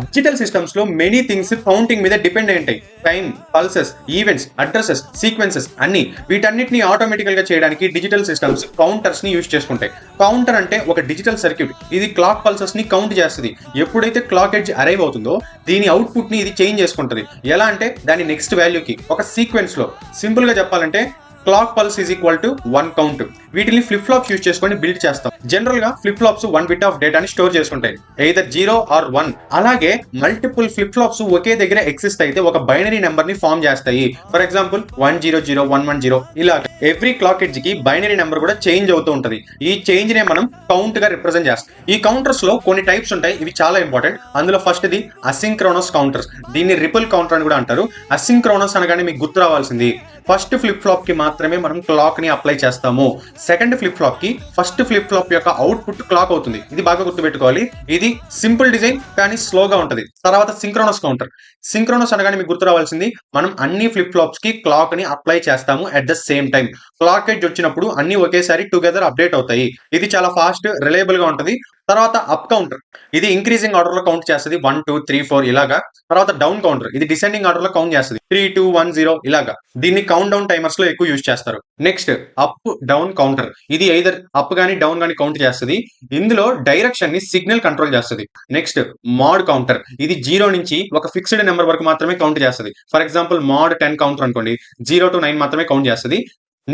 Digital systems లో many things counting మీద depend అయి ఉంటాయి. Time, pulses, events, addresses, sequences అన్ని వీటన్నిటిని ఆటోమేటికల్ గా చేయడానికి డిజిటల్ సిస్టమ్స్ కౌంటర్స్ ని యూజ్ చేసుకుంటాయి. కౌంటర్ అంటే ఒక డిజిటల్ సర్క్యూట్. ఇది క్లాక్ పల్సెస్ ని కౌంట్ చేస్తుంది. ఎప్పుడైతే క్లాక్ ఎడ్జ్ అరైవ్ అవుతుందో దీని అవుట్పుట్ ని ఇది చేంజ్ చేసుకుంటది. ఎలా అంటే దాని నెక్స్ట్ వాల్యూకి ఒక సీక్వెన్స్ లో. సింపుల్ గా చెప్పాలంటే clock pulse is equal to 1 count. వీటిని ఫ్లిప్ ఫ్లాప్స్ యూజ్ చేసుకొని బిల్డ్ చేస్తాం. జనరల్ గా ఫ్లిప్ ఫ్లాప్స్ 1 బిట్ ఆఫ్ డేటాని స్టోర్ చేసుకుంటాయి, ఎయిదర్ 0 ఆర్ 1. అలాగే మల్టిపుల్ ఫ్లిప్ ఫ్లాప్స్ ఒకే దగ్గర ఎగ్జిస్ట్ అయితే ఒక బైనరీ నెంబర్ ని ఫామ్ చేస్తాయి. ఫర్ ఎగ్జాంపుల్ 100 110 ఇలా ఎవ్రీ క్లాక్ ఎడ్జ్ కి బైనరీ నెంబర్ కూడా చేంజ్ అవుతూ ఉంటది. ఈ చేంజ్ నే మనం కౌంట్ గా రిప్రజెంట్ చేస్తాం. ఈ కౌంటర్స్ లో కొన్ని టైప్స్ ఉంటాయి, ఇవి చాలా ఇంపార్టెంట్. అందులో ఫస్ట్ ది అసింక్రోనస్ కౌంటర్స్. దీన్ని రిపుల్ కౌంటర్ అని కూడా అంటారు. అసింక్రోనస్ అనగానే మీకు గుర్తు రావాల్సింది ఫస్ట్ ఫ్లిప్ ఫ్లాప్ కి మాత్రమే మనం క్లాక్ ని అప్లై చేస్తాము. సెకండ్ ఫ్లిప్ ఫ్లాప్ కి ఫస్ట్ ఫ్లిప్ ఫ్లాప్ యొక్క అవుట్పుట్ క్లాక్ అవుతుంది. ఇది బాగా గుర్తుపెట్టుకోవాలి. ఇది సింపుల్ డిజైన్ కానీ స్లోగా ఉంటది. తర్వాత సింక్రోనస్ కౌంటర్. సింక్రోనస్ అనగానే మీకు గుర్తు రావాల్సింది మనం అన్ని ఫ్లిప్ ఫ్లాప్స్ కి క్లాక్ ని అప్లై చేస్తాము at the same time. Clock edge వచ్చినప్పుడు అన్ని ఒకేసారి టుగెదర్ అప్డేట్ అవుతాయి. ఇది చాలా ఫాస్ట్, రిలయబుల్ గా ఉంటది. తర్వాత అప్ కౌంటర్. ఇది ఇంక్రీజింగ్ ఆర్డర్ లో కౌంట్ చేస్తుంది, 1 2 3 4 ఇలాగా. తర్వాత డౌన్ కౌంటర్. ఇది డిసెండింగ్ ఆర్డర్ లో కౌంట్ చేస్తుంది, 3 2 1 0 ఇలాగా. దీన్ని కౌంట్ డౌన్ టైమర్స్ లో ఎక్కువ యూజ్ చేస్తారు. Next up down counter. ఇది ఎయిదర్ అప్ గానీ డౌన్ గానీ కౌంట్ చేస్తుంది. ఇందులో డైరెక్షన్ ని సిగ్నల్ కంట్రోల్ చేస్తుంది. Next mode counter. ఇది 0 నుంచి ఒక ఫిక్స్డ్ నెంబర్ వరకు మాత్రమే కౌంట్ చేస్తుంది. ఫర్ ఎగ్జాంపుల్ మోడ్ 10 కౌంటర్ అనుకోండి, 0 to 9 మాత్రమే కౌంట్ చేస్తుంది.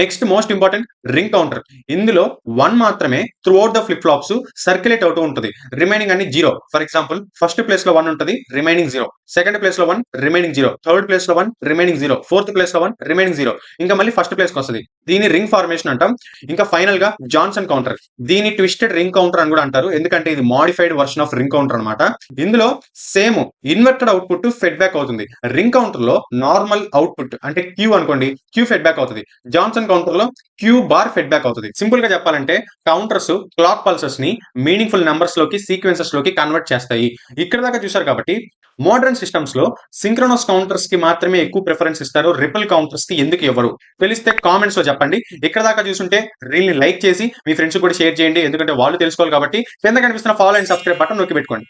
Next most important ring counter. ఇందులో 1 మాత్రమే through out the flip flops circulate అవుతూ ఉంటుంది. రిమైనింగ్ అన్ని 0. ఫర్ ఎగ్జాంపుల్ ఫస్ట్ ప్లేస్ లో 1 ఉంటుంది, రిమైనింగ్ 0. సెకండ్ ప్లేస్ లో 1, రిమైనింగ్ 0. థర్డ్ ప్లేస్ లో 1, రిమైనింగ్ 0. ఫోర్త్ ప్లేస్ లో 1, రిమైనింగ్ 0. ఇంకా మళ్ళీ ఫస్ట్ ప్లేస్ కి వస్తుంది. దీని రింగ్ ఫార్మేషన్ అంటాం. ఇంకా ఫైనల్ గా జాన్సన్ కౌంటర్. దీని ట్విస్టెడ్ రింగ్ కౌంటర్ అని కూడా అంటారు, ఎందుకంటే ఇది modified version of ring counter అనమాట. ఇందులో same inverted output fed back అవుతుంది. రింగ్ కౌంటర్ లో నార్మల్ అవుట్పుట్ అంటే క్యూ అనుకోండి, క్యూ ఫెడ్ బ్యాక్ అవుతుంది. జాన్సన్ కౌంటర్ లో క్యూ బార్ ఫీడ్బ్యాక్ అవుతుంది. సింపుల్ గా చెప్పాలంటే కౌంటర్స్ క్లాక్ పల్సెస్ ని మీనింగ్ఫుల్ నెంబర్స్ లోకి, సీక్వెన్సెస్ లోకి కన్వర్ట్ చేస్తాయి. ఇక్కడ దాకా చూసారు కాబట్టి మోడర్న్ సిస్టమ్స్ లో సింక్రోనస్ కౌంటర్స్ కి మాత్రమే ఎక్కువ ప్రిఫరెన్స్ ఇస్తారు, రిపుల్ కౌంటర్స్ కి ఎందుకు ఇవ్వరు తెలిస్తే కామెంట్స్ లో చెప్పండి. ఇక్కడ దాకా చూసుంటే రీల్ ని లైక్ చేసి మీ ఫ్రెండ్స్ కూడా షేర్ చేయండి, ఎందుకంటే వాళ్ళు తెలుసుకోవాలి కాబట్టి. కింద కనిపిస్తున్న ఫాలో అండ్ సబ్స్క్రైబ్ బటన్ నొక్కి పెట్టుకోండి.